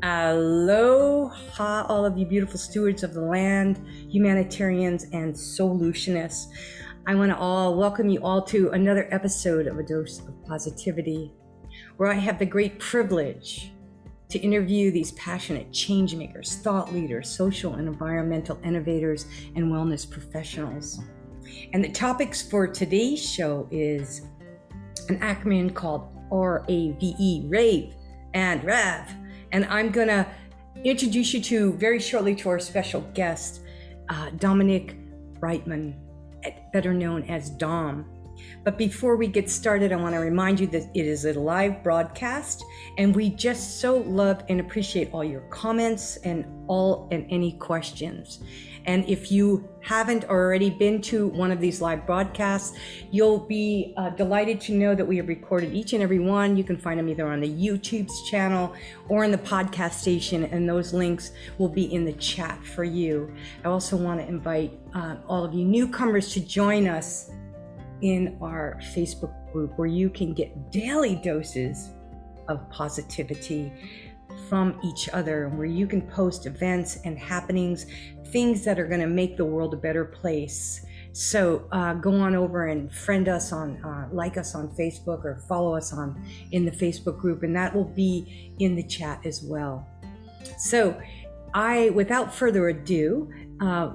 Aloha, all of you beautiful stewards of the land, humanitarians, and solutionists. I want to welcome you all to another episode of A Dose of Positivity, where I have the great privilege to interview these passionate change makers, thought leaders, social and environmental innovators, and wellness professionals. And the topics for today's show is an acronym called RAVE, RAVE and RAV. And I'm going to introduce you very shortly to our special guest, Dominique Brightmon, better known as Dom. But before we get started, I want to remind you that it is a live broadcast, and we just so love and appreciate all your comments and any questions. And if you haven't already been to one of these live broadcasts, you'll be delighted to know that we have recorded each and every one. You can find them either on the YouTube's channel or in the podcast station, and those links will be in the chat for you. I also want to invite all of you newcomers to join us in our Facebook group, where you can get daily doses of positivity from each other, where you can post events and happenings, things that are going to make the world a better place. So go on over and friend us on, like us on Facebook, or follow us in the Facebook group, and that will be in the chat as well. So without further ado,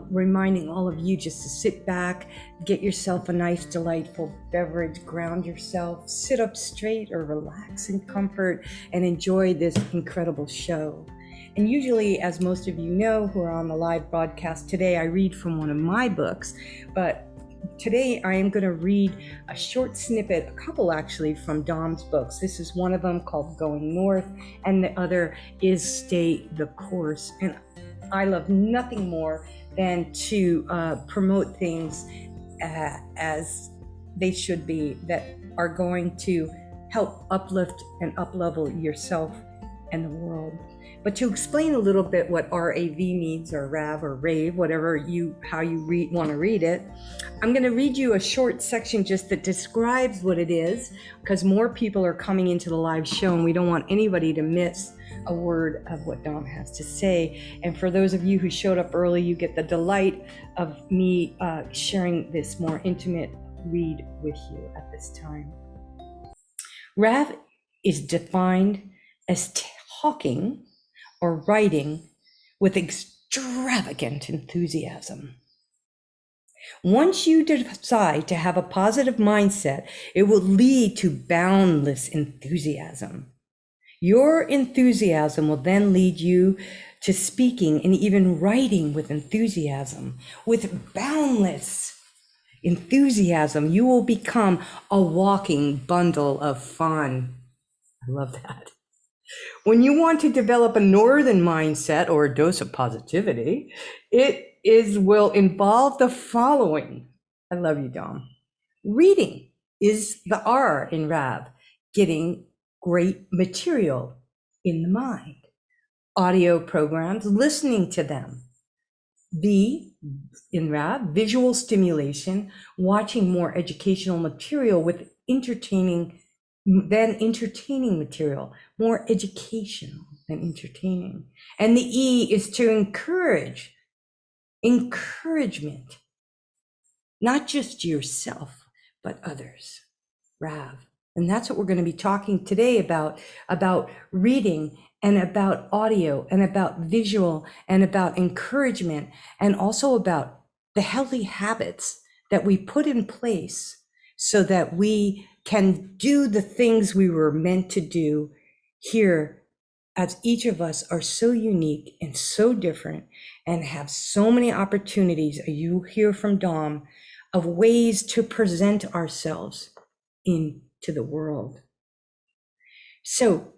reminding all of you just to sit back, get yourself a nice, delightful beverage, ground yourself, sit up straight or relax in comfort, and enjoy this incredible show. And usually, as most of you know who are on the live broadcast today, I read from one of my books, but today I am going to read a short snippet, a couple actually, from Dom's books. This is one of them called Going North, and the other is Stay the Course. And I love nothing more than to promote things as they should be, that are going to help uplift and uplevel yourself and the world. But to explain a little bit what RAV means, or RAV or RAVE, whatever how you want to read it, I'm going to read you a short section just that describes what it is, because more people are coming into the live show and we don't want anybody to miss a word of what Dom has to say. And for those of you who showed up early, you get the delight of me sharing this more intimate read with you at this time. RAV is defined as talking or writing with extravagant enthusiasm. Once you decide to have a positive mindset, it will lead to boundless enthusiasm. Your enthusiasm will then lead you to speaking and even writing with enthusiasm. With boundless enthusiasm, you will become a walking bundle of fun. I love that. When you want to develop a northern mindset or a dose of positivity, will involve the following. I love you, Dom. Reading is the R in RAV, getting great material in the mind. Audio programs, listening to them. B in RAV, visual stimulation, watching more educational material with entertaining material, more educational than entertaining. And the E is to encouragement, not just yourself, but others. RAV. And that's what we're going to be talking today about reading, and about audio, and about visual, and about encouragement, and also about the healthy habits that we put in place so that we can do the things we were meant to do here, as each of us are so unique and so different and have so many opportunities, you hear from Dom, of ways to present ourselves into the world. So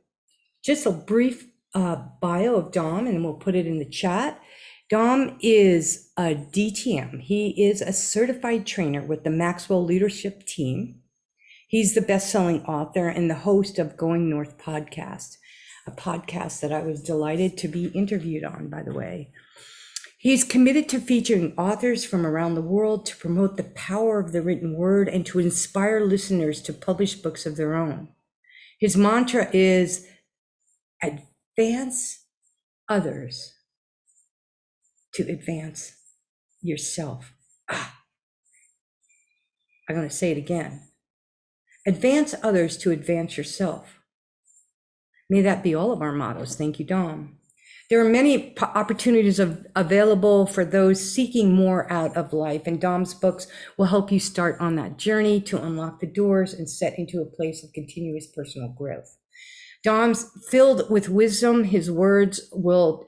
just a brief bio of Dom, and we'll put it in the chat. Dom is a DTM. He is a certified trainer with the Maxwell Leadership Team. He's the best-selling author and the host of Going North podcast, a podcast that I was delighted to be interviewed on, by the way. He's committed to featuring authors from around the world to promote the power of the written word and to inspire listeners to publish books of their own. His mantra is advance others to advance yourself. I'm going to say it again. Advance others to advance yourself. May that be all of our mottos. Thank you, Dom. There are many opportunities available for those seeking more out of life, and Dom's books will help you start on that journey to unlock the doors and set into a place of continuous personal growth. Dom's filled with wisdom. His words will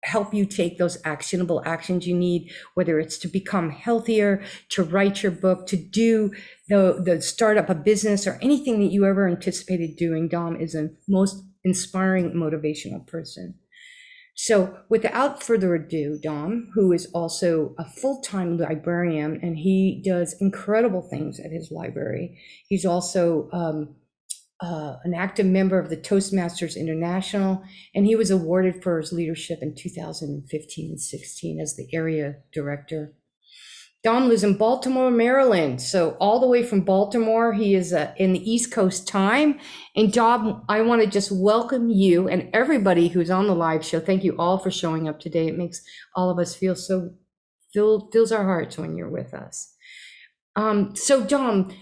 help you take those actionable actions you need, whether it's to become healthier, to write your book, to do the start up a business, or anything that you ever anticipated doing. Dom is a most inspiring, motivational person. So without further ado, Dom, who is also a full-time librarian, and he does incredible things at his library. He's also an active member of the Toastmasters International, and he was awarded for his leadership in 2015 and 16 as the area director. Dom lives in Baltimore, Maryland. So all the way from Baltimore, he is in the East Coast time. And Dom, I want to just welcome you and everybody who's on the live show. Thank you all for showing up today. It makes all of us feel so, fills our hearts when you're with us. So Dom,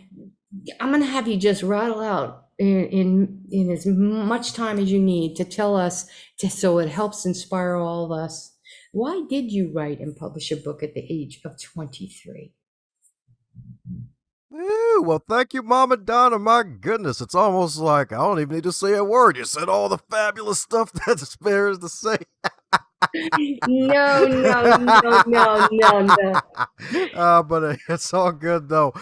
I'm going to have you just rattle out in as much time as you need to tell us, so it helps inspire all of us. Why did you write and publish a book at the age of 23? Ooh, well, thank you, Mama Donna. My goodness, it's almost like I don't even need to say a word. You said all the fabulous stuff that spares to say. No. But it's all good, though.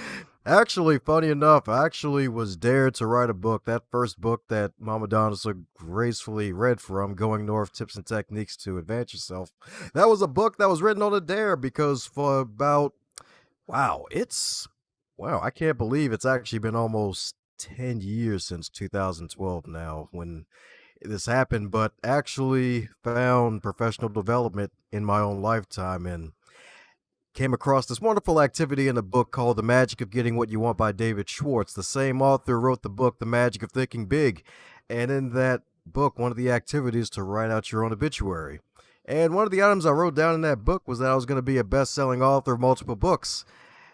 Actually, funny enough, I actually was dared to write a book. That first book that Mama Donna so gracefully read from, Going North, Tips and Techniques to Advance Yourself. That was a book that was written on a dare because for about, wow, I can't believe it's actually been almost 10 years since 2012 now when this happened, but actually found professional development in my own lifetime and came across this wonderful activity in a book called The Magic of Getting What You Want by David Schwartz. The same author wrote the book The Magic of Thinking Big, and in that book, one of the activities to write out your own obituary. And one of the items I wrote down in that book was that I was going to be a best-selling author of multiple books.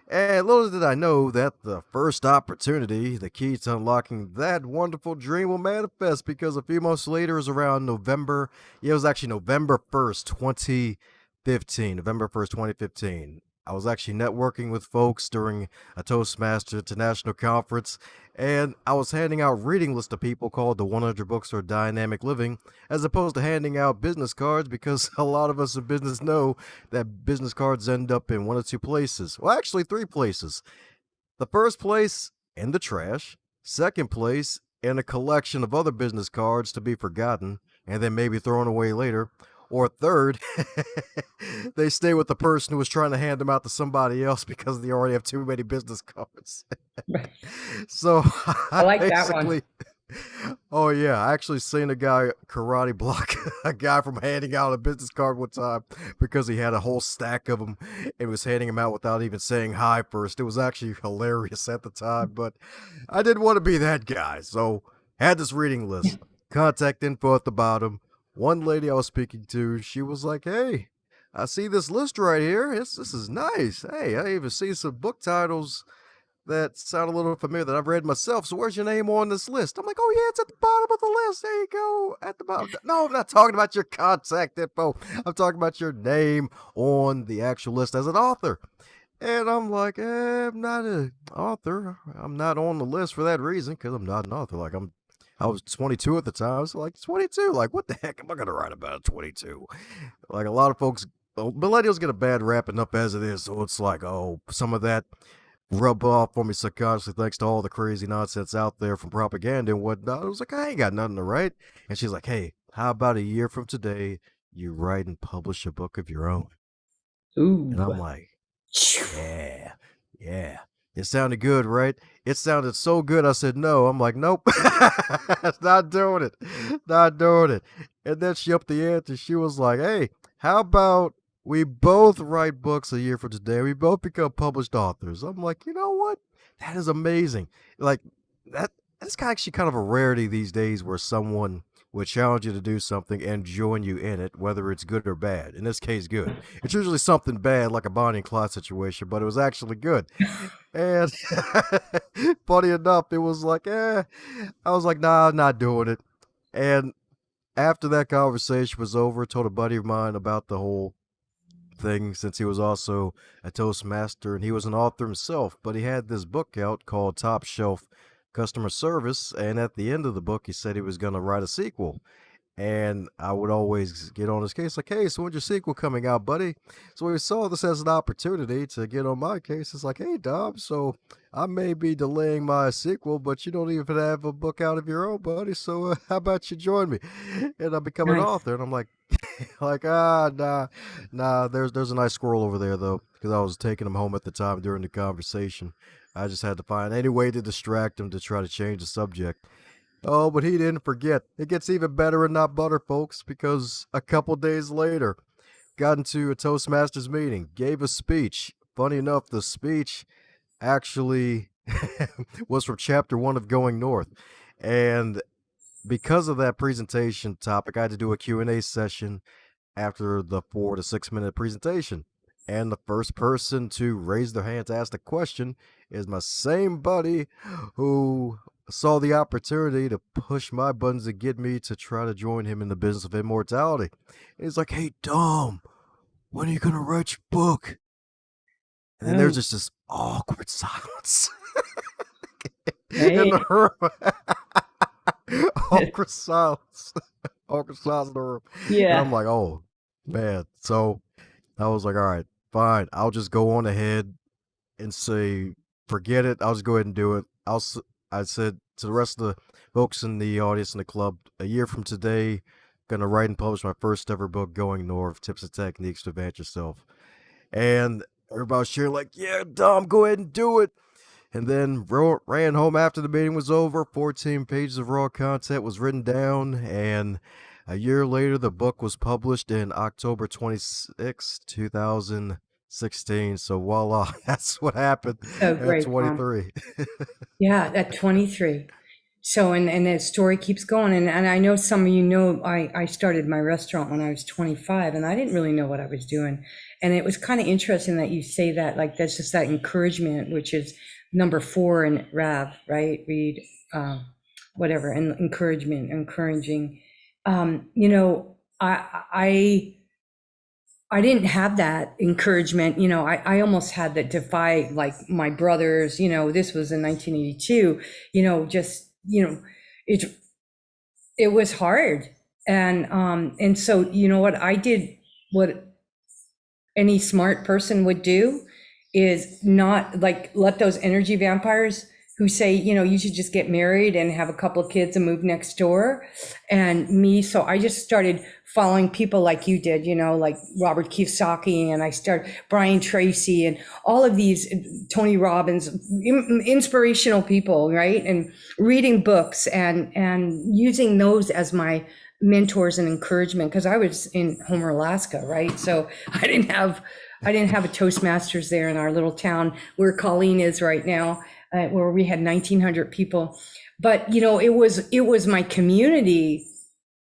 And little did I know that the first opportunity, the key to unlocking that wonderful dream, will manifest because a few months later is around November. Yeah, it was actually November 1st, 2015. November 1st, 2015. I was actually networking with folks during a Toastmaster International conference, and I was handing out reading lists to people called the 100 Books for Dynamic Living, as opposed to handing out business cards, because a lot of us in business know that business cards end up in one or two places. Well, actually, three places. The first place, in the trash. Second place, in a collection of other business cards to be forgotten, and then maybe thrown away later. Or third, they stay with the person who was trying to hand them out to somebody else because they already have too many business cards. So I like that one. Oh yeah, I actually seen a guy karate block a guy from handing out a business card one time because he had a whole stack of them and was handing them out without even saying hi first. It was actually hilarious at the time, but I didn't want to be that guy, so had this reading list, contact info at the bottom. One lady I was speaking to, she was like, "Hey, I see this list right here. This is nice. Hey, I even see some book titles that sound a little familiar that I've read myself. So where's your name on this list?" I'm like, "Oh yeah, it's at the bottom of the list. There you go, at the bottom." No, I'm not talking about your contact info. I'm talking about your name on the actual list as an author. And I'm like, I'm not an author. I'm not on the list for that reason because I'm not an author. I was 22 at the time. So like 22, like what the heck am I gonna write about at 22? Like a lot of folks, millennials get a bad rap enough as it is. So it's like, oh, some of that rub off on me subconsciously thanks to all the crazy nonsense out there from propaganda and whatnot. I was like, I ain't got nothing to write. And she's like, hey, how about a year from today, you write and publish a book of your own? Ooh. And I'm like, yeah, yeah. It sounded good, right? It sounded so good. I said, no. I'm like, nope. Not doing it. Not doing it. And then she upped the ante. She was like, hey, how about we both write books a year from today? We both become published authors. I'm like, you know what? That is amazing. Like, that's actually kind of a rarity these days where someone would challenge you to do something and join you in it, whether it's good or bad. In this case, good. It's usually something bad, like a Bonnie and Clyde situation, but it was actually good. And funny enough, it was like, I was like, nah, I'm not doing it. And after that conversation was over, I told a buddy of mine about the whole thing, since he was also a Toastmaster and he was an author himself. But he had this book out called Top Shelf Customer Service, and at the end of the book, he said he was going to write a sequel. And I would always get on his case, like, hey, so when's your sequel coming out, buddy? So we saw this as an opportunity to get on my case. It's like, hey, Dom, so I may be delaying my sequel, but you don't even have a book out of your own, buddy. So how about you join me? And I become an Nice. author. And I'm like, nah. There's a nice squirrel over there though, because I was taking him home at the time during the conversation. I just had to find any way to distract him to try to change the subject. Oh, but he didn't forget. It gets even better and not butter, folks, because a couple days later, got into a Toastmasters meeting, gave a speech. Funny enough, the speech actually was from chapter 1 of Going North. And because of that presentation topic, I had to do a Q&A session after the 4 to 6 minute presentation. And the first person to raise their hand to ask the question is my same buddy who saw the opportunity to push my buttons to get me to try to join him in the business of immortality. And he's like, hey, Dom, when are you going to write your book? And then there's Oh, just this awkward silence in right. the room. awkward silence. awkward silence in the room. And I'm Yeah. like, oh, man. So I was like, all right, fine. I'll just go on ahead and say, forget it. I'll just go ahead and do it. I said to the rest of the folks in the audience in the club, a year from today, gonna write and publish my first ever book, Going North: Tips and Techniques to Advance Yourself. And everybody was cheering like, yeah, Dom, go ahead and do it. And then ran home after the meeting was over. 14 pages of raw content was written down, and a year later, the book was published in October 26, 2016. So voila, that's what happened So at great, Tom. 23. Yeah, at 23. So, and the story keeps going. And I know some of you know, I started my restaurant when I was 25 and I didn't really know what I was doing. And it was kind of interesting that you say that, like, that's just that encouragement, which is number 4 in Rav, right? Read, whatever, and encouragement, encouraging. You know, I didn't have that encouragement. You know, I almost had that defy, like my brothers, you know, this was in 1982, you know, just, you know, it, it was hard. And so, you know what I did, what any smart person would do is not like let those energy vampires who say, you know, you should just get married and have a couple of kids and move next door. And me, so I just started following people like you did, you know, like Robert Kiyosaki, and I started Brian Tracy and all of these, Tony Robbins, inspirational people, right? And reading books and using those as my mentors and encouragement, because I was in Homer, Alaska, right? So I didn't have a Toastmasters there in our little town where Colleen is right now, where we had 1,900 people. But you know, it was my community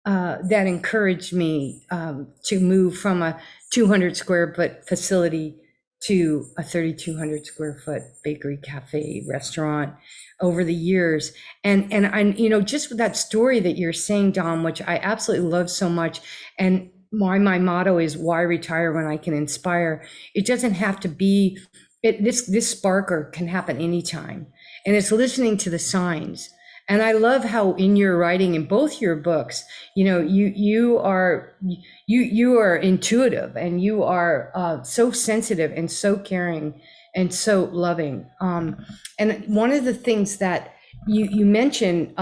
that encouraged me to move from a 200 square foot facility to a 3,200 square foot bakery, cafe, restaurant over the years. And you know, just with that story that you're saying, Dom, which I absolutely love so much. And my motto is, why retire when I can inspire? It doesn't have to be this sparker can happen anytime. And it's listening to the signs. And I love how in your writing in both your books, you know, you are intuitive, and you are so sensitive and so caring and so loving. And one of the things that you mentioned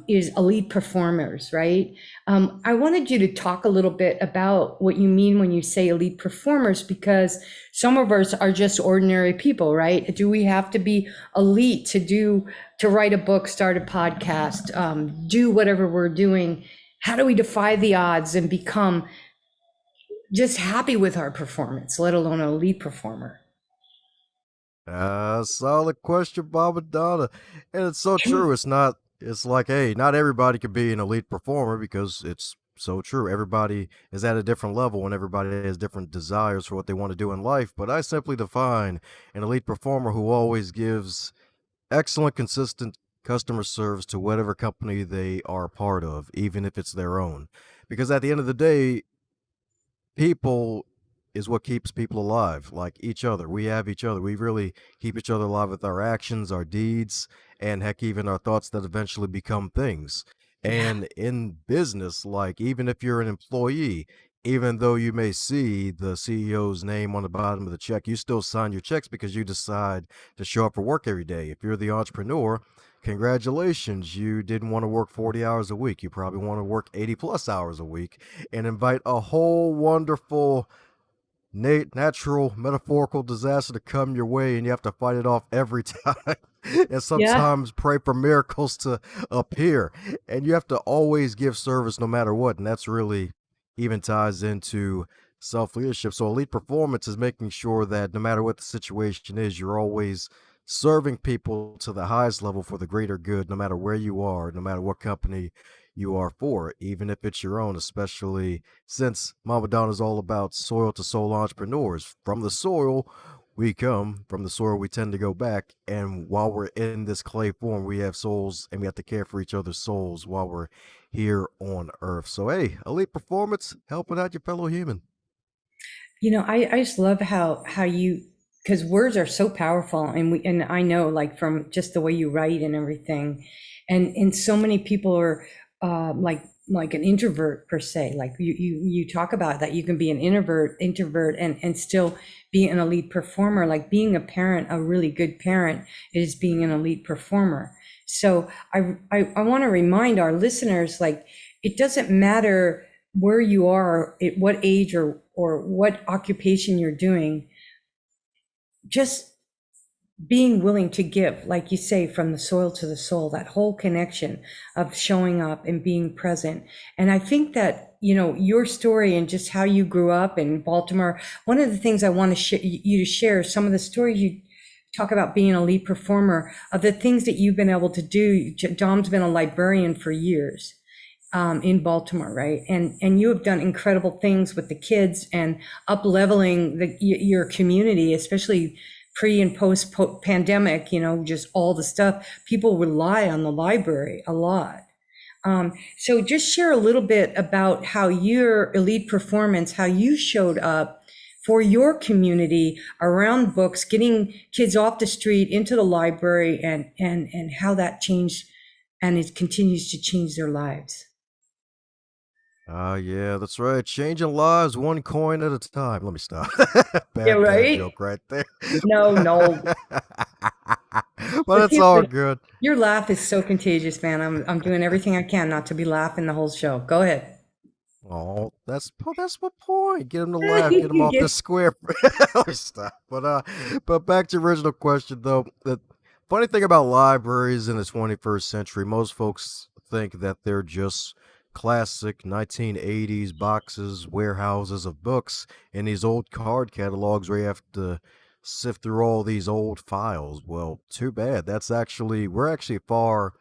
is elite performers, right? I wanted you to talk a little bit about what you mean when you say elite performers, because some of us are just ordinary people, right? Do we have to be elite to write a book, start a podcast, do whatever we're doing? How do we defy the odds and become just happy with our performance, let alone an elite performer? Solid question, Bob and Donna. And it's so true. It's not It's like, hey, not everybody could be an elite performer because it's so true. Everybody is at a different level and everybody has different desires for what they want to do in life. But I simply define an elite performer who always gives excellent, consistent customer service to whatever company they are a part of, even if it's their own. Because at the end of the day, people is what keeps people alive, like each other. We have each other. We really keep each other alive with our actions, our deeds, and heck, even our thoughts that eventually become things. Yeah. And in business, like even if you're an employee, even though you may see the CEO's name on the bottom of the check, you still sign your checks because you decide to show up for work every day. If you're the entrepreneur, congratulations, you didn't want to work 40 hours a week. You probably want to work 80 plus hours a week and invite a whole wonderful natural metaphorical disaster to come your way, and you have to fight it off every time. And Yeah. sometimes pray for miracles to appear, and you have to always give service no matter what. And that's really even ties into self leadership. So elite performance is making sure that no matter what the situation is, you're always serving people to the highest level for the greater good, no matter where you are, no matter what company you are for, even if it's your own, especially since Mama Donna is all about soil to soul entrepreneurs. From the soil we come, from the soil we tend to go back. And while we're in this clay form, we have souls and we have to care for each other's souls while we're here on earth. So, hey, elite performance, helping out your fellow human. I just love how you, because words are so powerful, and I know, like, from just the way you write and everything, and so many people are like an introvert per se. Like you talk about that you can be an introvert and still be an elite performer. Like being a parent, a really good parent, is being an elite performer. So I want to remind our listeners, like, it doesn't matter where you are, at what age or what occupation you're doing, just being willing to give, like you say, from the soil to the soul, that whole connection of showing up and being present. And I think that, your story and just how you grew up in Baltimore, one of the things I want you to share is some of the stories you talk about being a lead performer, of the things that you've been able to do. Dom's been a librarian for years, in Baltimore, right? And you have done incredible things with the kids and up leveling your community, especially pre and post pandemic. Just all the stuff. People rely on the library a lot. So just share a little bit about how your elite performance, how you showed up for your community around books, getting kids off the street into the library, and how that changed, and it continues to change their lives. Yeah, that's right. Changing lives one coin at a time. Let me stop. Yeah, Bad dad right? joke right there. No, no. But The it's kids, all good. your laugh is so contagious, man. I'm doing everything I can not to be laughing the whole show. Go ahead. Oh, that's my point. Get him to laugh. Get him off the square. Let me stop. But back to the original question though. The funny thing about libraries in the 21st century, most folks think that they're just classic 1980s boxes, warehouses of books, and these old card catalogs where you have to sift through all these old files. Well, too bad. We're actually far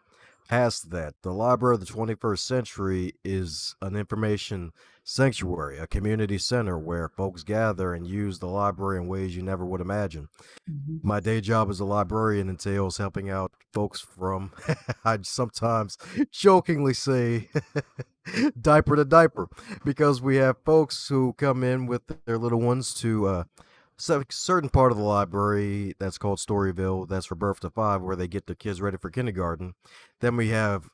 past that. The library of the 21st century is an information sanctuary, a community center where folks gather and use the library in ways you never would imagine. Mhm. My day job as a librarian entails helping out folks from, I'd sometimes jokingly say, diaper to diaper, because we have folks who come in with their little ones to certain part of the library that's called Storyville, that's for birth to 5, where they get their kids ready for kindergarten. Then we have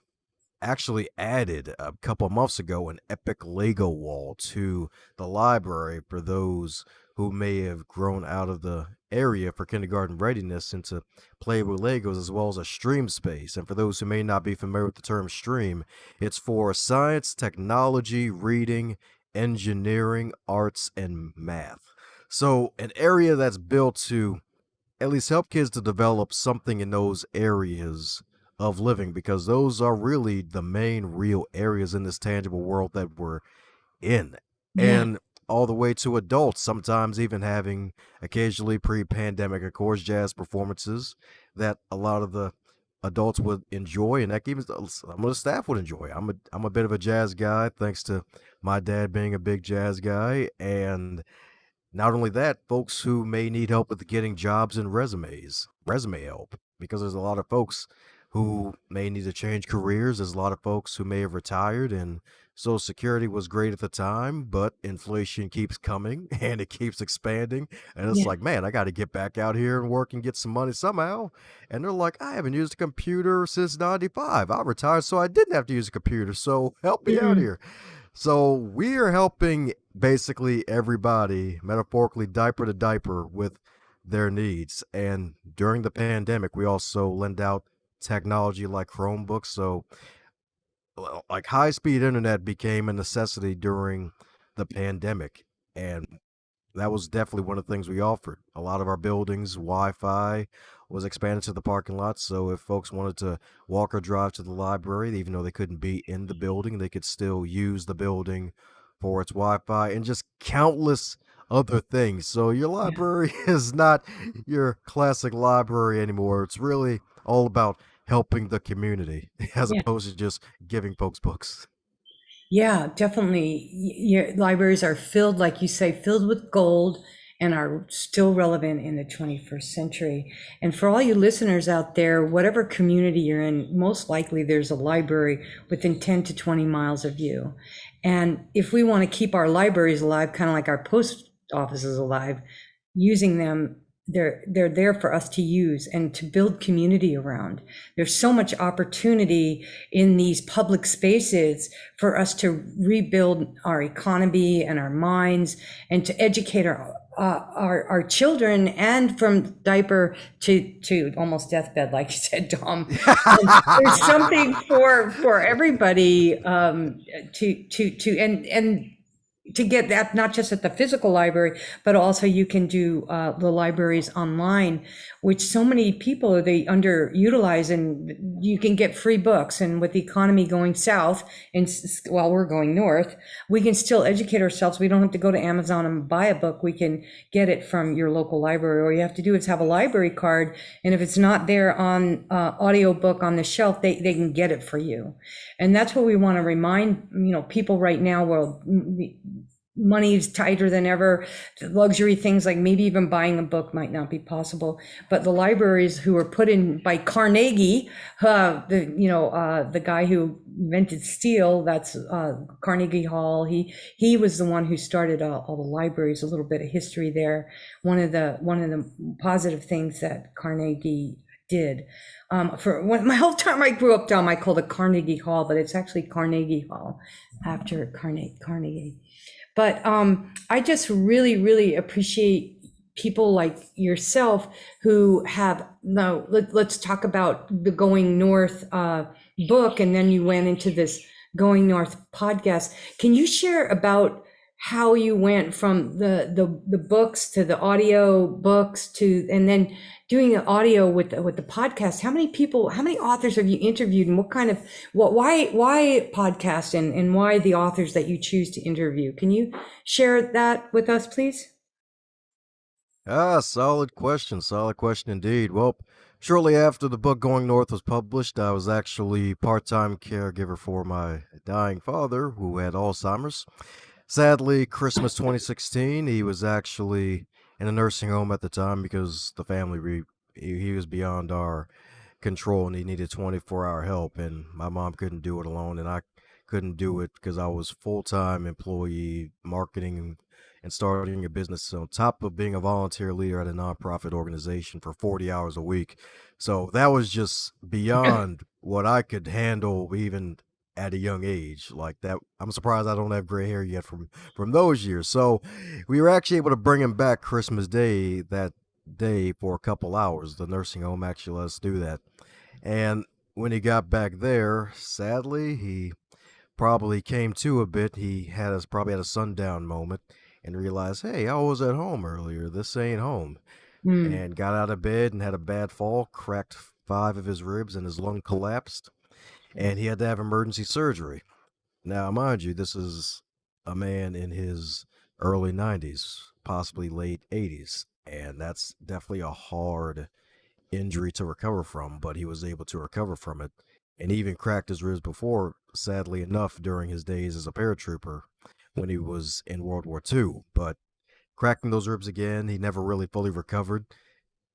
actually added a couple of months ago an epic Lego wall to the library for those who may have grown out of the area for kindergarten readiness and to play with Legos, as well as a stream space. And for those who may not be familiar with the term stream, it's for science, technology, reading, engineering, arts, and math. So, an area that's built to at least help kids to develop something in those areas of living, because those are really the main real areas in this tangible world that we're in. Yeah. And all the way to adults, sometimes even having occasionally pre pandemic, of course, jazz performances that a lot of the adults would enjoy, and that even some of the staff would enjoy. I'm a bit of a jazz guy, thanks to my dad being a big jazz guy, and not only that, folks who may need help with getting jobs and resume help, because there's a lot of folks who may need to change careers. There's a lot of folks who may have retired, and Social Security was great at the time, but inflation keeps coming and it keeps expanding. And it's Yeah. like, man, I got to get back out here and work and get some money somehow. And they're like, I haven't used a computer since 95. I retired, so I didn't have to use a computer. So help me out Mm, here. So we are helping basically everybody, metaphorically, diaper to diaper, with their needs. And during the pandemic, we also lend out technology like Chromebooks. So, like, high speed internet became a necessity during the pandemic. And that was definitely one of the things we offered. A lot of our buildings, Wi-Fi was expanded to the parking lot, so if folks wanted to walk or drive to the library, even though they couldn't be in the building, they could still use the building for its Wi-Fi and just countless other things. So your yeah. library is not your classic library anymore. It's really all about helping the community as Yeah. opposed to just giving folks books. Yeah, definitely. Your libraries are filled, like you say, filled with gold and are still relevant in the 21st century. And for all you listeners out there, whatever community you're in, most likely there's a library within 10 to 20 miles of you. And if we want to keep our libraries alive, kind of like our post offices alive, using them, they're there for us to use and to build community around. There's so much opportunity in these public spaces for us to rebuild our economy and our minds and to educate our children, and from diaper to almost deathbed, like you said, Dom. There's something for everybody, and to get that, not just at the physical library, but also you can do the libraries online, which so many people, they underutilize, and you can get free books. And with the economy going south, and while we're going north, we can still educate ourselves. We don't have to go to Amazon and buy a book. We can get it from your local library. All you have to do is have a library card, and if it's not there on audiobook on the shelf, they can get it for you. And that's what we want to remind people right now. Well, money is tighter than ever. Luxury things like maybe even buying a book might not be possible. But the libraries who were put in by Carnegie, the guy who invented steel, that's Carnegie Hall. He was the one who started all the libraries. A little bit of history there. One of the positive things that Carnegie did. My whole time I grew up, I called it Carnegie Hall, but it's actually Carnegie Hall after Carnegie. But I just really, really appreciate people like yourself who have, no, let's talk about the Going North book, and then you went into this Going North podcast. Can you share about how you went from the books to the audio books to, and then doing the audio with the podcast? How many people, how many authors have you interviewed, and what kind of, why podcast, and why the authors that you choose to interview? Can you share that with us, please? Solid question. Solid question indeed. Well, shortly after the book Going North was published, I was actually part-time caregiver for my dying father who had Alzheimer's. Sadly, Christmas 2016, he was actually in a nursing home at the time because the family, he was beyond our control and he needed 24-hour help, and my mom couldn't do it alone, and I couldn't do it because I was full-time employee marketing and starting a business on top of being a volunteer leader at a nonprofit organization for 40 hours a week. So that was just beyond what I could handle even at a young age. Like that, I'm surprised I don't have gray hair yet from those years. So we were actually able to bring him back Christmas Day that day for a couple hours. The nursing home actually let us do that. And when he got back there, sadly, he probably came to a bit. He had us probably had a sundown moment and realized, hey, I was at home earlier. This ain't home. Mm. And got out of bed and had a bad fall, cracked 5 of his ribs, and his lung collapsed. And he had to have emergency surgery. Now, mind you, this is a man in his early 90s, possibly late 80s. And that's definitely a hard injury to recover from, but he was able to recover from it. And he even cracked his ribs before, sadly enough, during his days as a paratrooper when he was in World War II. But cracking those ribs again, he never really fully recovered.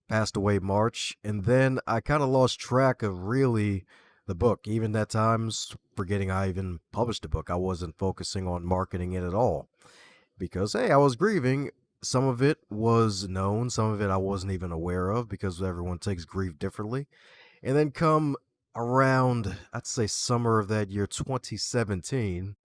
Passed away March, and then I kind of lost track of really the book. Even at times, forgetting I even published a book, I wasn't focusing on marketing it at all because, hey, I was grieving. Some of it was known, some of it I wasn't even aware of because everyone takes grief differently. And then come around, I'd say summer of that year, 2017,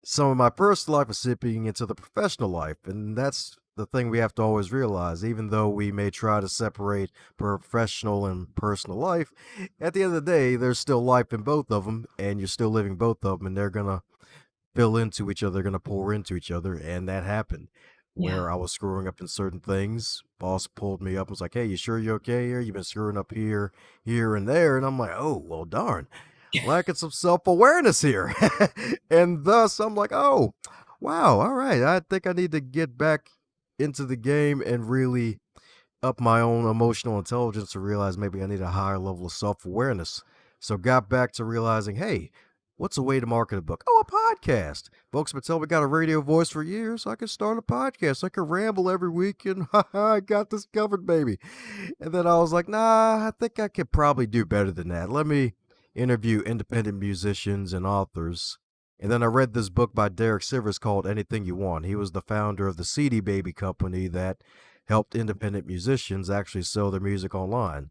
some of my personal life was sipping into the professional life. And that's the thing we have to always realize. Even though we may try to separate professional and personal life, at the end of the day, there's still life in both of them, and you're still living both of them, and they're going to fill into each other, they're going to pour into each other. And that happened Yeah. where I was screwing up in certain things. Boss pulled me up and was like, hey, you sure you're okay here? You've been screwing up here, here, and there. And I'm like, oh, well, darn, lacking some self-awareness here. And thus I'm like, oh, wow, all right, I think I need to get back into the game and really up my own emotional intelligence to realize maybe I need a higher level of self-awareness. So got back to realizing, hey, what's a way to market a book? Oh, a podcast. Folks have been telling me I got a radio voice for years. So I can start a podcast. I can ramble every week and I got this covered, baby. And then I was like, nah, I think I could probably do better than that. Let me interview independent musicians and authors. And then I read this book by Derek Sivers called Anything You Want. He was the founder of the CD Baby company that helped independent musicians actually sell their music online.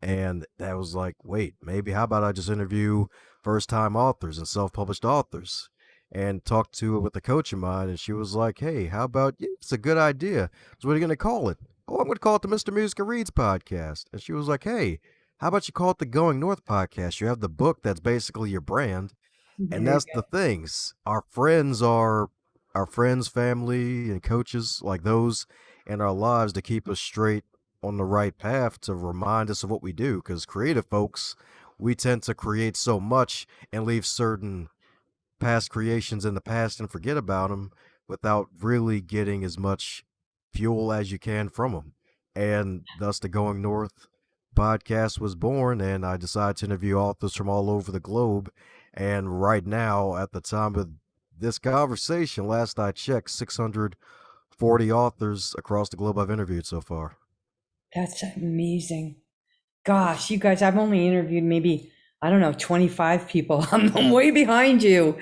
And that was like, wait, maybe how about I just interview first time authors and self published authors and talk to with a coach of mine. And she was like, hey, how about it's a good idea. So what are you going to call it? Oh, I'm going to call it the Mr. Music and Reads podcast. And she was like, hey, how about you call it the Going North podcast? You have the book that's basically your brand. And There you that's the things. Our friends are our friends, family, and coaches like those in our lives to keep us straight on the right path to remind us of what we do. Because creative folks, we tend to create so much and leave certain past creations in the past and forget about them without really getting as much fuel as you can from them. And thus, the Going North podcast was born, and I decided to interview authors from all over the globe. And right now, at the time of this conversation, last I checked, 640 authors across the globe I've interviewed so far. That's amazing. Gosh, you guys, I've only interviewed maybe, I don't know, 25 people. I'm way behind you.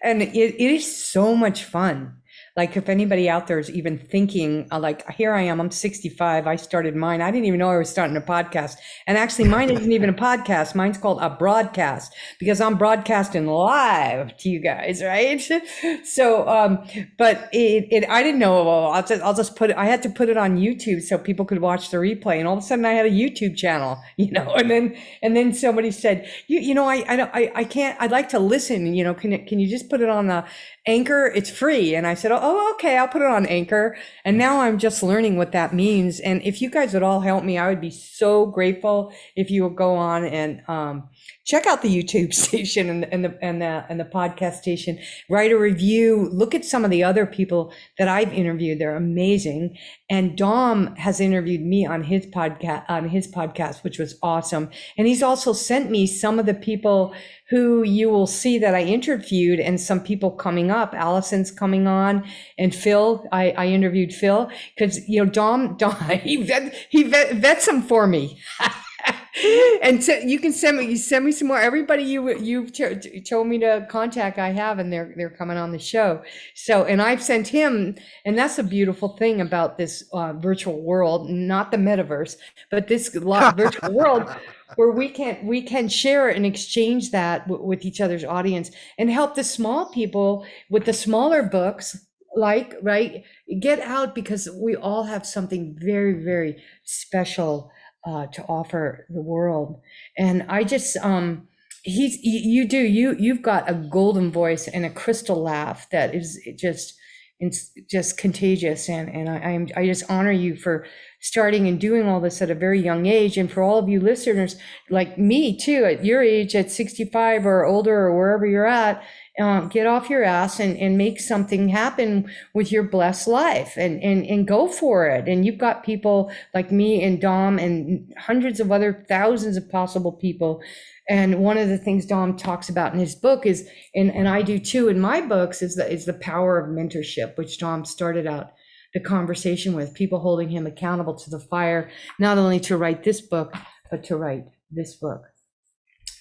And it is so much fun. Like if anybody out there is even thinking, like here I am, I'm 65. I started mine. I didn't even know I was starting a podcast. And actually mine isn't even a podcast. Mine's called a broadcast because I'm broadcasting live to you guys, right? So, but I didn't know, well, I'll just put it, I had to put it on YouTube so people could watch the replay. And all of a sudden I had a YouTube channel, and then somebody said, I can't, I'd like to listen, can you just put it on the Anchor? It's free. And I said, oh, okay, I'll put it on Anchor. And now I'm just learning what that means. And if you guys would all help me, I would be so grateful if you would go on and check out the YouTube station and the podcast station, write a review, look at some of the other people that I've interviewed. They're amazing. And Dom has interviewed me on his podcast, which was awesome. And he's also sent me some of the people who you will see that I interviewed and some people coming up. Allison's coming on and Phil. I interviewed Phil because, Dom, he vets them for me. And so you can send me some more. Everybody you've told me to contact, I have, and they're coming on the show. So, and I've sent him, and that's a beautiful thing about this virtual world, not the metaverse, but this virtual world where we can share and exchange that with each other's audience and help the small people with the smaller books, right, get out, because we all have something very, very special to offer the world. And I just you've got a golden voice and a crystal laugh that is just contagious, and I just honor you for starting and doing all this at a very young age. And for all of you listeners like me too, at your age, at 65 or older or wherever you're at, Get off your ass and make something happen with your blessed life, and go for it. And you've got people like me and Dom and hundreds of other thousands of possible people. And one of the things Dom talks about in his book is, and I do too in my books, is the power of mentorship, which Dom started out the conversation with, people holding him accountable to the fire, not only to write this book, but to write this book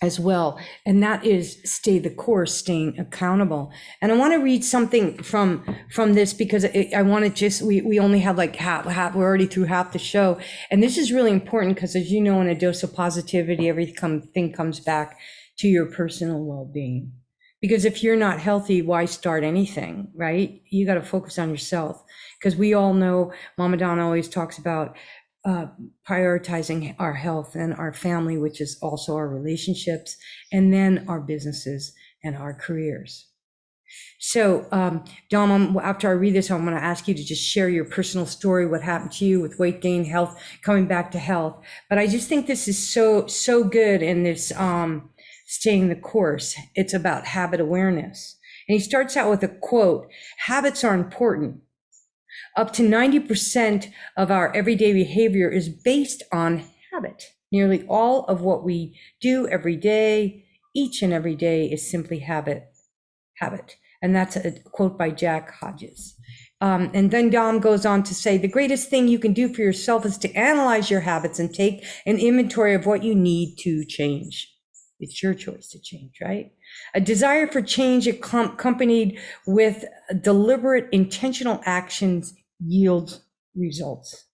as well. And that is stay the course, staying accountable. And I want to read something from this, because I want to just, we only have like half, we're already through half the show. And this is really important because, as you know, in A Dose of Positivity, everything comes back to your personal well-being. Because if you're not healthy, why start anything, right? You got to focus on yourself. Because we all know, Mama Donna always talks about prioritizing our health and our family, which is also our relationships, and then our businesses and our careers. So, Dom, after I read this, I'm going to ask you to just share your personal story, what happened to you with weight gain, health, coming back to health. But I just think this is so good in this staying the course. It's about habit awareness. And he starts out with a quote: habits are important. Up to 90% of our everyday behavior is based on habit. Nearly all of what we do every day, each and every day, is simply habit. And that's a quote by Jack Hodges. And then Dom goes on to say, the greatest thing you can do for yourself is to analyze your habits and take an inventory of what you need to change. It's your choice to change, right? A desire for change accompanied with deliberate, intentional actions yields results.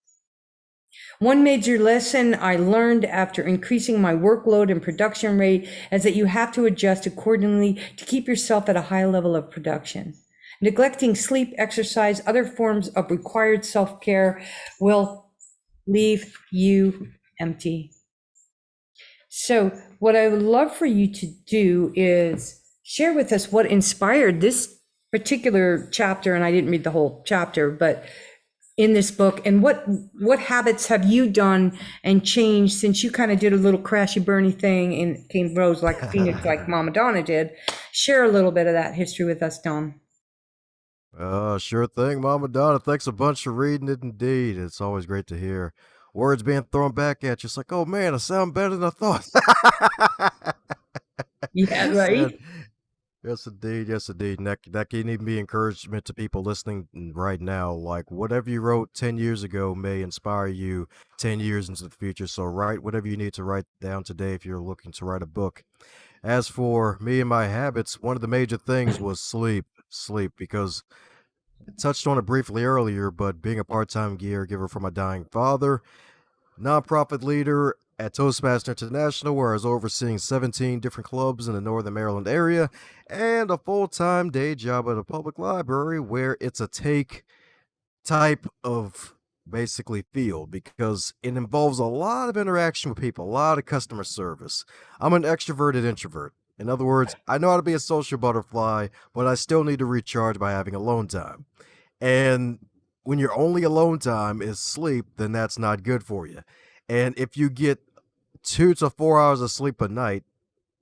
One major lesson I learned after increasing my workload and production rate is that you have to adjust accordingly to keep yourself at a high level of production. Neglecting sleep, exercise, other forms of required self-care will leave you empty. So what I would love for you to do is share with us what inspired this particular chapter. And I didn't read the whole chapter, but in this book, and what habits have you done and changed since you kind of did a little crashy burny thing and came rose like a phoenix, like Mama Donna did. Share a little bit of that history with us, Dom. Sure thing, Mama Donna. Thanks a bunch for reading it indeed. It's always great to hear words being thrown back at you. It's like, oh man, I sound better than I thought. Yeah, And right? yes, indeed. Yes, indeed. And that can even be encouragement to people listening right now. Like, whatever you wrote 10 years ago may inspire you 10 years into the future. So, write whatever you need to write down today if you're looking to write a book. As for me and my habits, one of the major things was sleep. Sleep, because I touched on it briefly earlier, but being a part time caregiver for my dying father, nonprofit leader at Toastmaster International, where I was overseeing 17 different clubs in the Northern Maryland area, and a full-time day job at a public library where it's a take type of basically field because it involves a lot of interaction with people, a lot of customer service. I'm an extroverted introvert. In other words, I know how to be a social butterfly, but I still need to recharge by having alone time. And when your only alone time is sleep, then that's not good for you. And if you get 2 to 4 hours of sleep a night,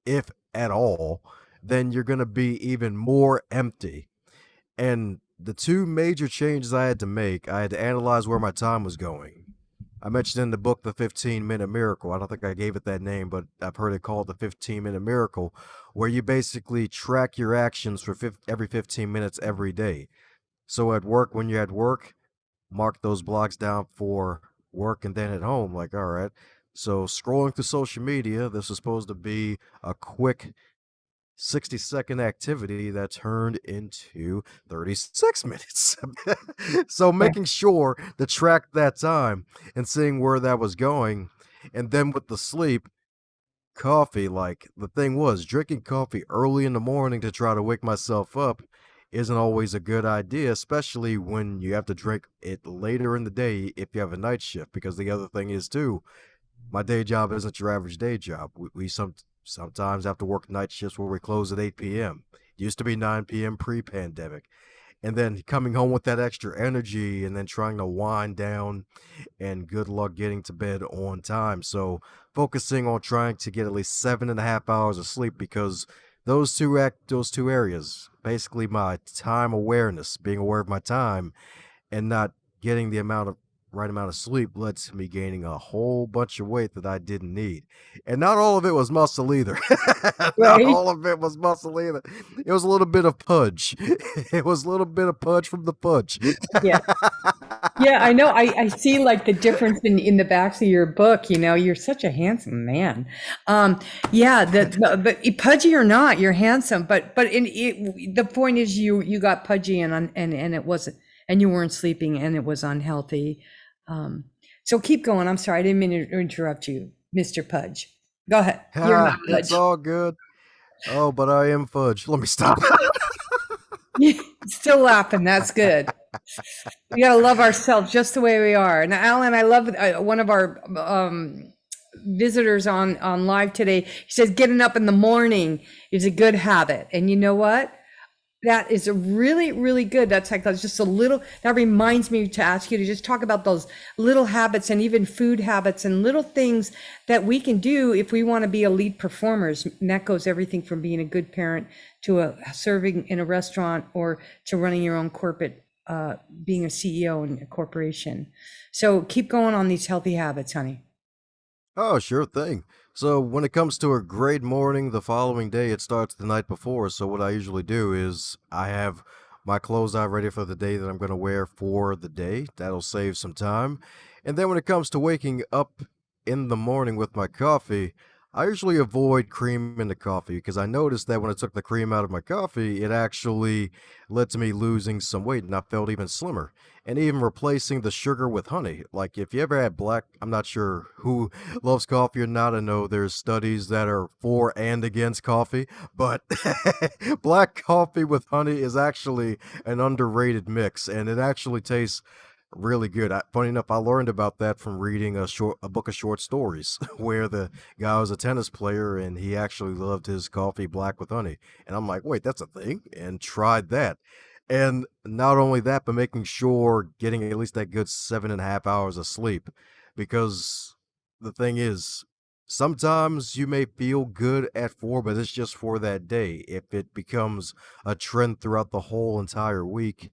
if at all, then you're going to be even more empty. And the two major changes I had to make, I had to analyze where my time was going. I mentioned in the book the 15-minute miracle. I don't think I gave it that name, but I've heard it called the 15-minute miracle, where you basically track your actions for every 15 minutes every day. So at work, when you're at work, mark those blocks down for work, and then at home, like, all right. So scrolling through social media, this is supposed to be a quick 60-second activity that turned into 36 minutes. So making sure to track that time and seeing where that was going. And then with the sleep, coffee, like the thing was, drinking coffee early in the morning to try to wake myself up isn't always a good idea, especially when you have to drink it later in the day if you have a night shift. Because the other thing is too, my day job isn't your average day job. We sometimes have to work night shifts where we close at 8 p.m. Used to be 9 p.m. pre-pandemic. And then coming home with that extra energy and then trying to wind down, and good luck getting to bed on time. So focusing on trying to get at least 7.5 hours of sleep, because those two areas, basically my time awareness, being aware of my time and not getting the right amount of sleep led to me gaining a whole bunch of weight that I didn't need. And not all of it was muscle either. Not Right? all of it was muscle either. It was a little bit of pudge. It was a little bit of pudge from the fudge. Yeah. Yeah, I know. I see like the difference in the backs of your book. You know, you're such a handsome man. Yeah, but pudgy or not, you're handsome. But the point is, you got pudgy and it wasn't, and you weren't sleeping, and it was unhealthy. So keep going. I'm sorry, I didn't mean to interrupt you, Mr. Pudge. Go ahead. You're not It's Pudge. all good. Oh, but I am fudge. Let me stop. Still laughing. That's good. We gotta love ourselves just the way we are. And Alan, I love one of our visitors on live today. He says getting up in the morning is a good habit, and you know what? That is a really, really good. That's just a little. That reminds me to ask you to just talk about those little habits and even food habits and little things that we can do if we want to be elite performers. And that goes everything from being a good parent to serving in a restaurant or to running your own corporate, being a CEO in a corporation. So keep going on these healthy habits, honey. Oh, sure thing. So, when it comes to a great morning the following day, it starts the night before. So, what I usually do is I have my clothes out ready for the day that I'm going to wear for the day. That'll save some time. And then, when it comes to waking up in the morning with my coffee, I usually avoid cream in the coffee because I noticed that when I took the cream out of my coffee, it actually led to me losing some weight and I felt even slimmer. And even replacing the sugar with honey. Like if you ever had I'm not sure who loves coffee or not. I know there's studies that are for and against coffee, but black coffee with honey is actually an underrated mix and it actually tastes really good. Funny enough, I learned about that from reading a book of short stories where the guy was a tennis player and he actually loved his coffee black with honey. And I'm like, wait, that's a thing? And tried that. And not only that, but making sure getting at least that good 7.5 hours of sleep. Because the thing is, sometimes you may feel good at 4, but it's just for that day. If it becomes a trend throughout the whole entire week,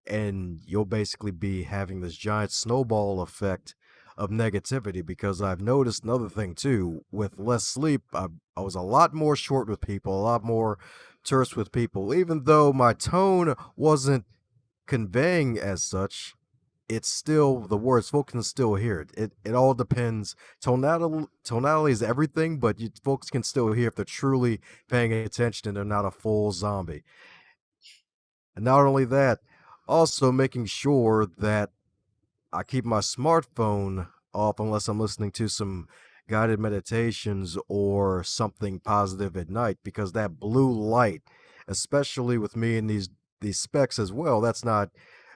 and you'll basically be having this giant snowball effect of negativity because I've noticed another thing too. With less sleep, I was a lot more short with people, a lot more terse with people. Even though my tone wasn't conveying as such, it's still the words. Folks can still hear it. It all depends. Tonality is everything, but folks can still hear if they're truly paying attention and they're not a full zombie. And not only that, also making sure that I keep my smartphone off unless I'm listening to some guided meditations or something positive at night because that blue light, especially with me in these specs as well, that's not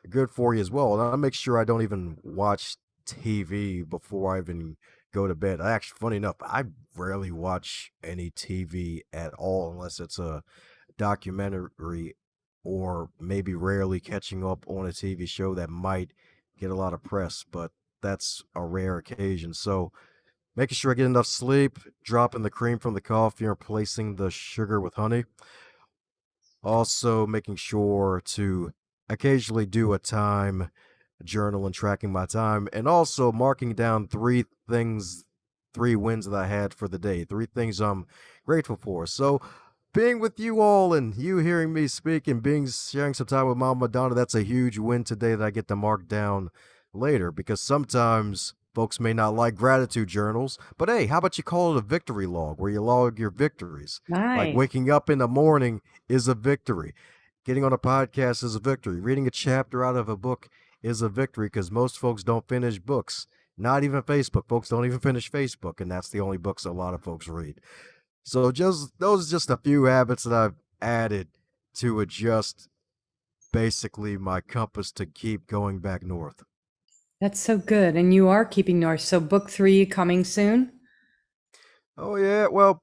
good for you as well. And I make sure I don't even watch TV before I even go to bed. Actually, funny enough, I rarely watch any TV at all unless it's a documentary or maybe rarely catching up on a TV show that might get a lot of press, but that's a rare occasion. So making sure I get enough sleep, dropping the cream from the coffee, and replacing the sugar with honey. Also making sure to occasionally do a time journal and tracking my time, and also marking down 3 wins that I had for the day, 3 things I'm grateful for. So being with you all and you hearing me speak and sharing some time with Mama Donna, that's a huge win today that I get to mark down later because sometimes folks may not like gratitude journals, but hey, how about you call it a victory log where you log your victories? Like Nice. waking up in the morning is a victory. Getting on a podcast is a victory. Reading a chapter out of a book is a victory because most folks don't finish books. Not even Facebook. Folks don't even finish Facebook, and that's the only books a lot of folks read. So just those are just a few habits that I've added to adjust basically my compass to keep going back north. That's so good. And you are keeping north. So book 3 coming soon? Oh yeah, well,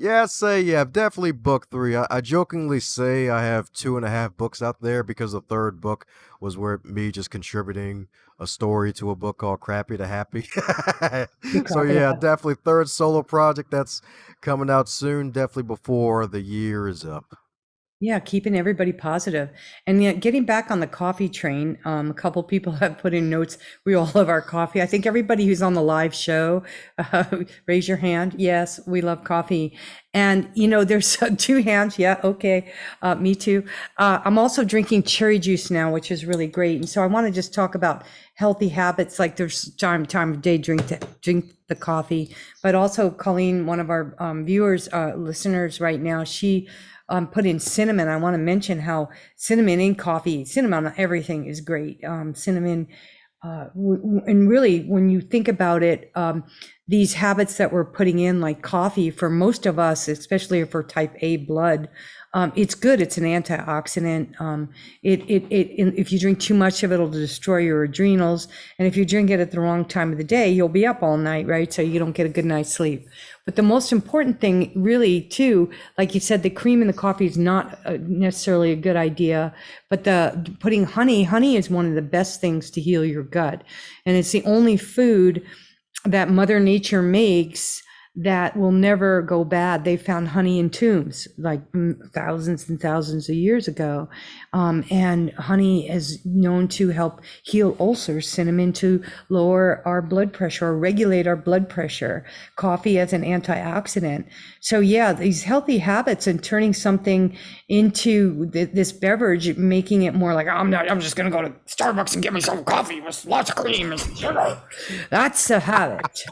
Yeah, say yeah, definitely book three. I jokingly say I have two and a half books out there because the third book was where me just contributing a story to a book called Crappy to Happy. You're So cracking yeah, up. definitely third solo project that's coming out soon, definitely before the year is up. Yeah, keeping everybody positive. And yet getting back on the coffee train, a couple people have put in notes. We all love our coffee. I think everybody who's on the live show, raise your hand. Yes, we love coffee. And, there's two hands. Yeah, okay. Me too. I'm also drinking cherry juice now, which is really great. And so I want to just talk about healthy habits. Like there's time of day, drink the coffee. But also Colleen, one of our viewers, listeners right now, she put in cinnamon. I want to mention how cinnamon in coffee, cinnamon on everything is great. Cinnamon, and really, when you think about it, these habits that we're putting in, like coffee, for most of us, especially for type A blood, it's good. It's an antioxidant. If you drink too much of it, it'll destroy your adrenals. And if you drink it at the wrong time of the day, you'll be up all night, right? So you don't get a good night's sleep. But the most important thing, really, too, like you said, the cream in the coffee is not necessarily a good idea. But the putting honey is one of the best things to heal your gut, and it's the only food that Mother Nature makes that will never go bad. They found honey in tombs like thousands and thousands of years ago. And honey is known to help heal ulcers, cinnamon to lower our blood pressure or regulate our blood pressure, coffee as an antioxidant. So yeah, these healthy habits and turning something into this beverage, making it more like, I'm just going to go to Starbucks and get me some coffee with lots of cream and sugar. That's a habit.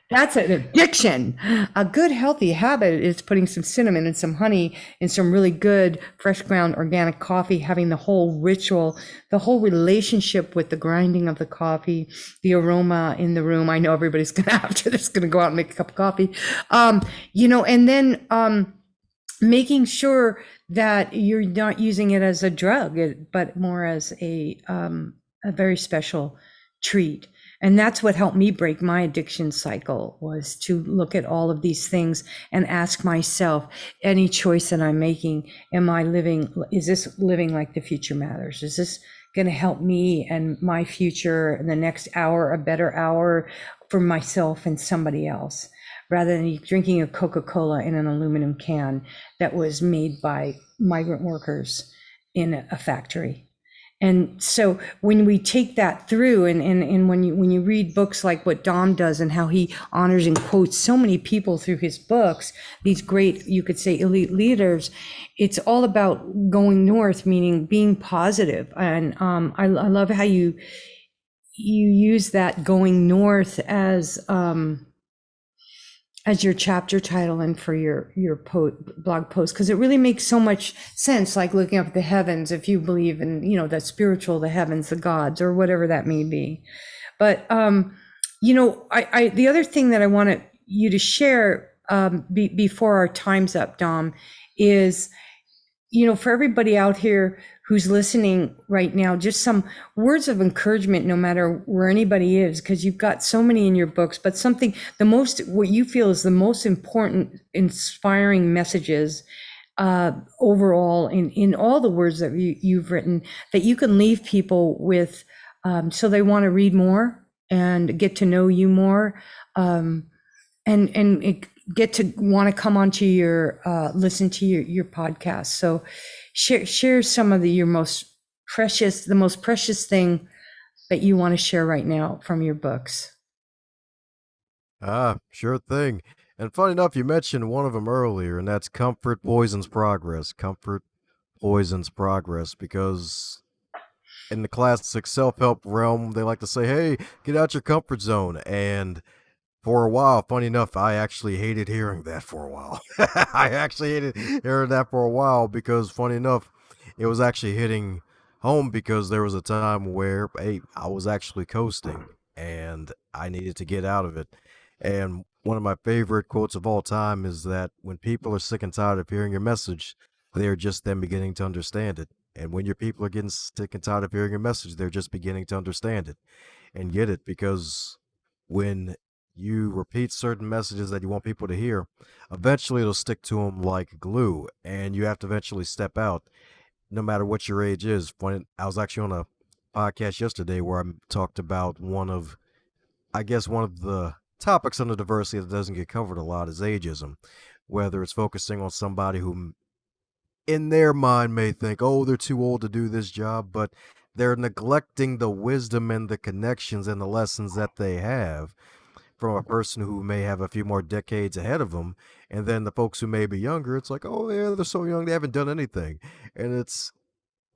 That's an addiction. A good healthy habit is putting some cinnamon and some honey in some really good fresh ground organic coffee, having the whole ritual, the whole relationship with the grinding of the coffee, the aroma in the room. I know everybody's gonna after this gonna go out and make a cup of coffee. And then making sure that you're not using it as a drug, but more as a very special treat. And that's what helped me break my addiction cycle, was to look at all of these things and ask myself, any choice that I'm making, is this living like the future matters? Is this going to help me and my future and the next hour, a better hour for myself and somebody else, rather than drinking a Coca-Cola in an aluminum can that was made by migrant workers in a factory? And so when we take that through, and when you read books like what Dom does and how he honors and quotes so many people through his books, these great, you could say, elite leaders, it's all about going north, meaning being positive. And I love how you use that going north as your chapter title and for your blog post, because it really makes so much sense, like looking up at the heavens, if you believe in the spiritual, the heavens, the gods, or whatever that may be. But I the other thing that I wanted you to share before our time's up, Dom, is for everybody out here who's listening right now, just some words of encouragement, no matter where anybody is, because you've got so many in your books, but what you feel is the most important, inspiring messages overall in all the words that you've written, that you can leave people with, so they want to read more and get to know you more, and get to want to come onto your listen to your podcast. So share some of the most precious thing that you want to share right now from your books. Sure thing. And funny enough, you mentioned one of them earlier, and that's Comfort Poisons Progress. Comfort Poisons Progress, because in the classic self-help realm, they like to say, hey, get out your comfort zone. And for a while, funny enough, I actually hated hearing that for a while. I actually hated hearing that for a while because, funny enough, it was actually hitting home because there was a time where, hey, I was actually coasting and I needed to get out of it. And one of my favorite quotes of all time is that when people are sick and tired of hearing your message, they're just then beginning to understand it. And when your people are getting sick and tired of hearing your message, they're just beginning to understand it and get it, because when you repeat certain messages that you want people to hear, eventually it'll stick to them like glue, and you have to eventually step out, no matter what your age is. When I was actually on a podcast yesterday where I talked about one of the topics under diversity that doesn't get covered a lot is ageism, whether it's focusing on somebody who in their mind may think, oh, they're too old to do this job, but they're neglecting the wisdom and the connections and the lessons that they have from a person who may have a few more decades ahead of them. And then the folks who may be younger, it's like, oh, yeah, they're so young, they haven't done anything. And it's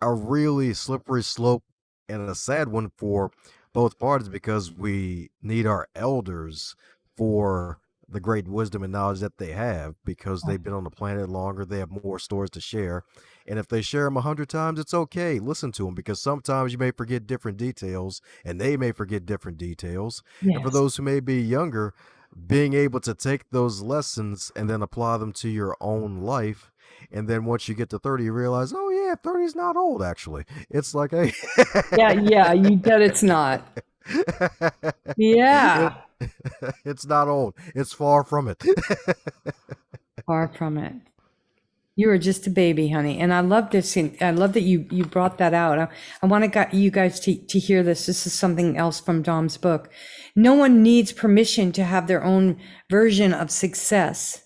a really slippery slope and a sad one for both parties because we need our elders for the great wisdom and knowledge that they have because they've been on the planet longer. They have more stories to share. And if they share them 100 times, it's okay. Listen to them because sometimes you may forget different details and they may forget different details. And for Yes. those who may be younger, being able to take those lessons and then apply them to your own life, and then once you get to 30, you realize, oh yeah, 30 is not old actually. It's like, hey, Yeah, yeah, you bet it's not. it, Yeah, it's not old. It's far from it. far from it. You were just a baby, honey. And I love this. I love that you brought that out. I want you guys to hear this. This is something else from Dom's book. No one needs permission to have their own version of success.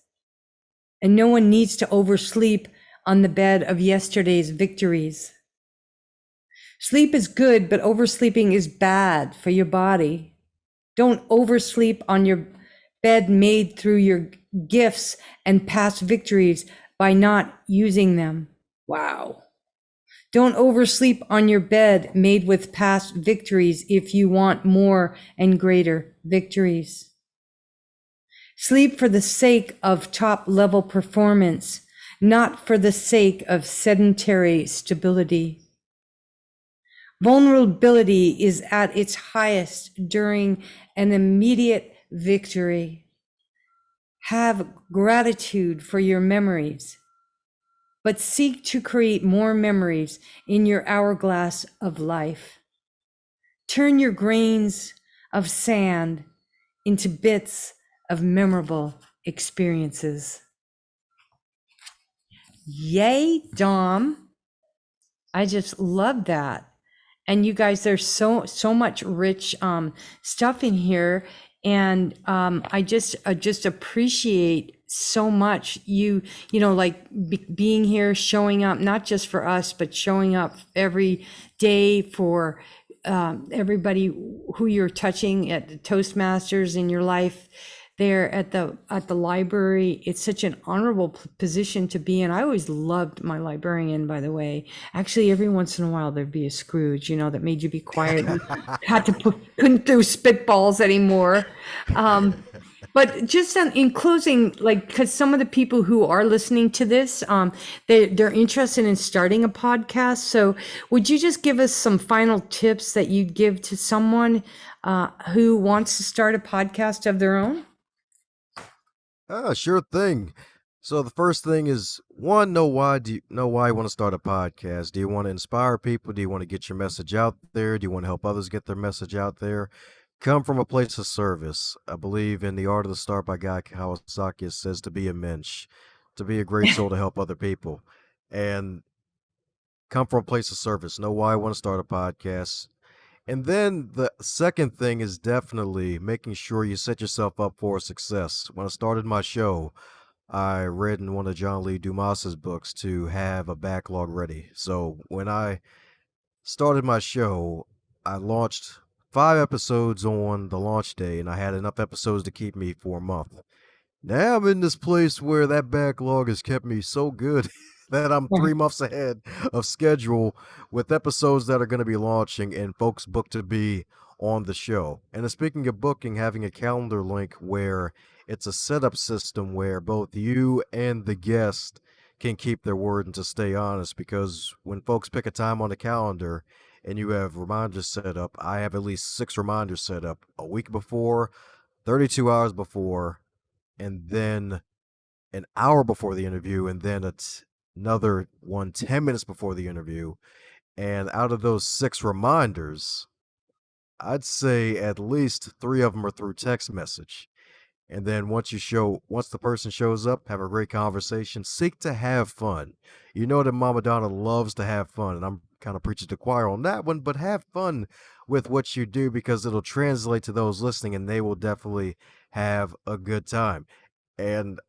And no one needs to oversleep on the bed of yesterday's victories. Sleep is good, but oversleeping is bad for your body. Don't oversleep on your bed made through your gifts and past victories by not using them. Wow. Don't oversleep on your bed made with past victories if you want more and greater victories. Sleep for the sake of top level performance, not for the sake of sedentary stability. Vulnerability is at its highest during an immediate victory. Have gratitude for your memories, but seek to create more memories in your hourglass of life. Turn your grains of sand into bits of memorable experiences. Yay, Dom. I just love that. And you guys, there's so much rich stuff in here, and I just appreciate so much you know, like being here, showing up not just for us, but showing up every day for everybody who you're touching at the Toastmasters in your life. There at the library, it's such an honorable position to be in. I always loved my librarian, by the way. Actually, every once in a while there'd be a Scrooge, you know, that made you be quiet. You had to couldn't do spitballs anymore. But just in closing, like, because some of the people who are listening to this, they're interested in starting a podcast. So, would you just give us some final tips that you'd give to someone who wants to start a podcast of their own? Sure thing. So the first thing is one, know why you want to start a podcast? Do you want to inspire people? Do you want to get your message out there? Do you want to help others get their message out there? Come from a place of service. I believe in The Art of the Start by Guy Kawasaki. It says to be a mensch, to be a great soul to help other people. And come from a place of service. Know why I want to start a podcast. And then the second thing is definitely making sure you set yourself up for success. When I started my show, I read in one of John Lee Dumas's books to have a backlog ready. So when I started my show, I launched 5 episodes on the launch day, and I had enough episodes to keep me for a month. Now I'm in this place where that backlog has kept me so good that I'm 3 months ahead of schedule with episodes that are going to be launching and folks booked to be on the show. And speaking of booking, having a calendar link where it's a setup system where both you and the guest can keep their word and to stay honest, because when folks pick a time on the calendar and you have reminders set up, I have at least 6 reminders set up a week before, 32 hours before, and then an hour before the interview, and then it's another one 10 minutes before the interview. And out of those 6 reminders, I'd say at least 3 of them are through text message. And then once the person shows up, have a great conversation, seek to have fun. You know that Mama Donna loves to have fun, and I'm kind of preaching to the choir on that one, but have fun with what you do because it'll translate to those listening and they will definitely have a good time. And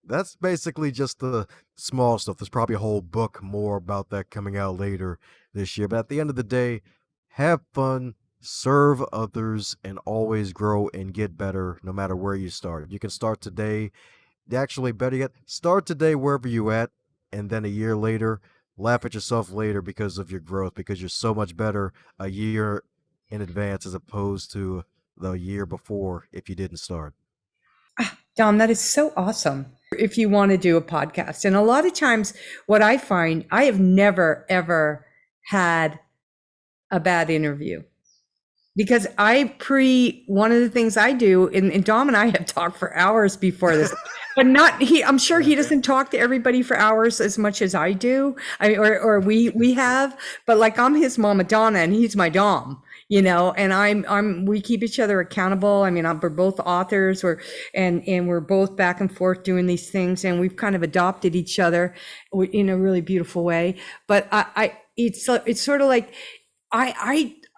that's basically just the small stuff. There's probably a whole book more about that coming out later this year. But at the end of the day, have fun, serve others, and always grow and get better no matter where you start. If you can start today, actually, better yet, start today wherever you at, and then a year later, laugh at yourself later because of your growth, because you're so much better a year in advance as opposed to the year before if you didn't start. Dom, that is so awesome. If you want to do a podcast, and a lot of times what I find, I have never, ever had a bad interview. Because one of the things I do, and Dom and I have talked for hours before this, but I'm sure he doesn't talk to everybody for hours as much as I do, or we have, but like I'm his Mama Donna and he's my Dom, and we keep each other accountable. I mean, we're both authors, and we're both back and forth doing these things, and we've kind of adopted each other in a really beautiful way. But it's sort of like,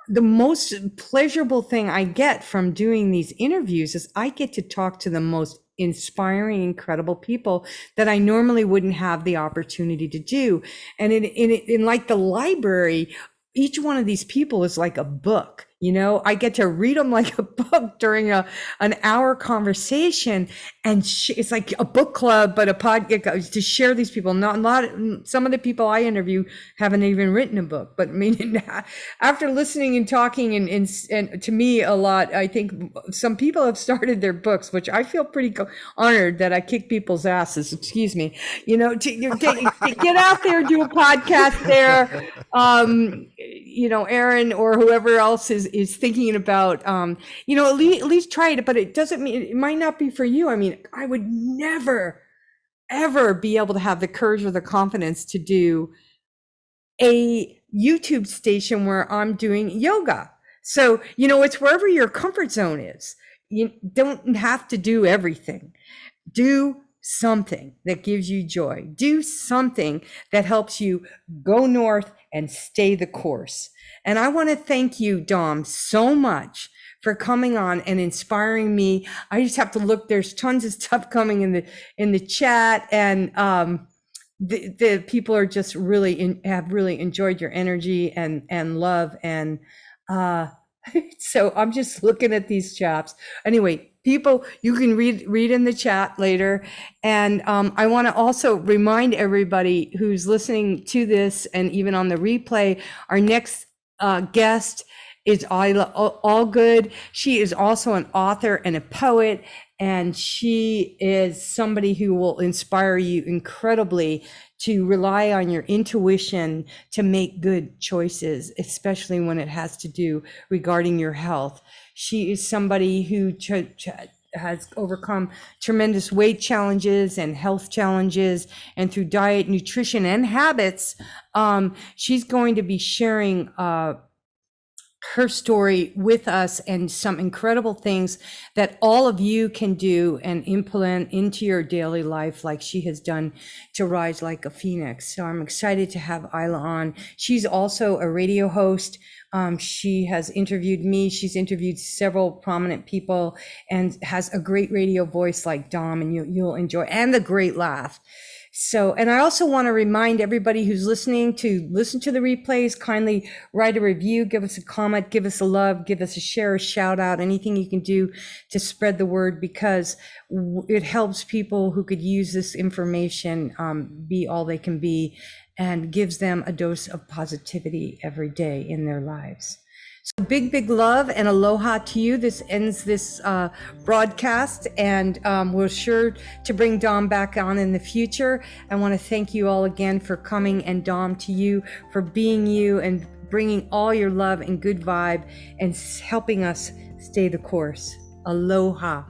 the most pleasurable thing I get from doing these interviews is I get to talk to the most inspiring, incredible people that I normally wouldn't have the opportunity to do. And in like the library, each one of these people is like a book. I get to read them like a book during an hour conversation, and it's like a book club, but a podcast to share these people. Some of the people I interview haven't even written a book, but I mean, after listening and talking and to me a lot, I think some people have started their books, which I feel pretty honored that I kick people's asses. Excuse me, to get out there and do a podcast there. Aaron or whoever else is thinking about, at least try it, but it doesn't mean it might not be for you. I mean, I would never, ever be able to have the courage or the confidence to do a YouTube station where I'm doing yoga. So, it's wherever your comfort zone is. You don't have to do everything. Do something that gives you joy. Do something that helps you go north and stay the course. And I want to thank you, Dom, so much for coming on and inspiring me. I just have to look. There's tons of stuff coming in the chat, and the people are just have really enjoyed your energy and love, and so I'm just looking at these chats. Anyway, people, you can read in the chat later. And I want to also remind everybody who's listening to this and even on the replay, our next guest is Eila Algood. She is also an author and a poet, and she is somebody who will inspire you incredibly to rely on your intuition to make good choices, especially when it has to do regarding your health. She is somebody who has overcome tremendous weight challenges and health challenges, and through diet, nutrition, and habits, she's going to be sharing her story with us and some incredible things that all of you can do and implement into your daily life like she has done to rise like a phoenix. So I'm excited to have Eila on. She's also a radio host. She has interviewed me. She's interviewed several prominent people and has a great radio voice like Dom, and you'll enjoy, and a great laugh. So, and I also want to remind everybody who's listening to listen to the replays, kindly write a review, give us a comment, give us a love, give us a share, a shout out, anything you can do to spread the word, because it helps people who could use this information be all they can be, and gives them a dose of positivity every day in their lives. So big love and aloha to you. This ends this broadcast, and we're sure to bring Dom back on in the future. I want to thank you all again for coming, and Dom, to you for being you and bringing all your love and good vibe and helping us stay the course. Aloha.